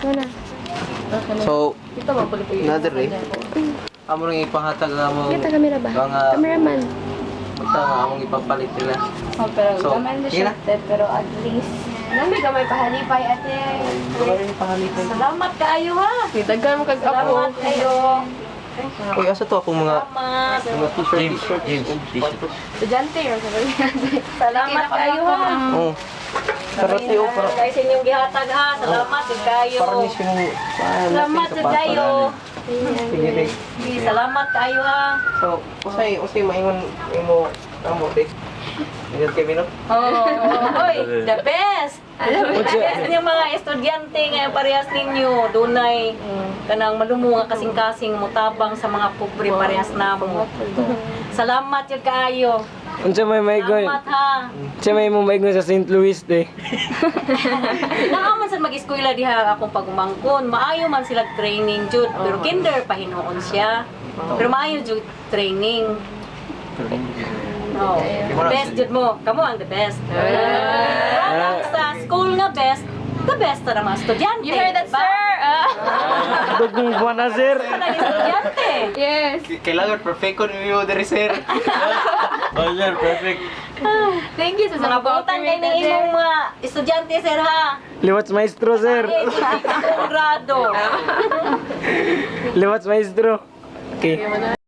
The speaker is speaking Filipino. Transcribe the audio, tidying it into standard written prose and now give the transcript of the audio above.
Wala. So, Ito ba pala po yun? another day. Amo rin ipahatag nga mo. Kita kamera ba? Mga Cameraman. punta nga among ipapalit nila. Oh, pero So, gamay na sige siya. na. Pero at least. Nami gamay pahalipay ate. Gawin ipahalipay. Salamat kaayo ha. Daghan mo kag Salamat kayo. Uy, asa to akong mga Salamat. t-shirt. Estudyante yun. Salamat kayo ha. Oo. Karati o para Guys, inyong gihatag ha. Salamat kayo. para ni sino. Salamat kayo. Sige, Rick. Salamat kayo ha. So, usay maingon imo amo Rick. Ingat kay Bino. Oh, oy, the best. The best yung mga estudyante nga parehas ninyo. Dunay kanang malumo nga kasing-kasing mutabang sa mga pobre parehas namo. Salamat yun kaayo. Unsa may maigon? Salamat ha. Unsa may mo maigon sa St. Louis de? Naaman sa mag-eskwela diha akong pagumangkon. Maayo man sila training jud, pero kinder pa hinuon siya. Pero maayo jud training. Oh, best jud mo. Kamo ang the best. Ang sa school nga best, the best na mga estudyante. You heard that, diba? sir? Dugong buwan na sir. Mga estudyante. Yes. Kailangan perfect ko ni mo diri sir. Oh sir, perfect. Thank you sa Mga butan kay ning imong mga estudyante sir ha. Liwats maestro sir. Grado. Liwats maestro. Okay.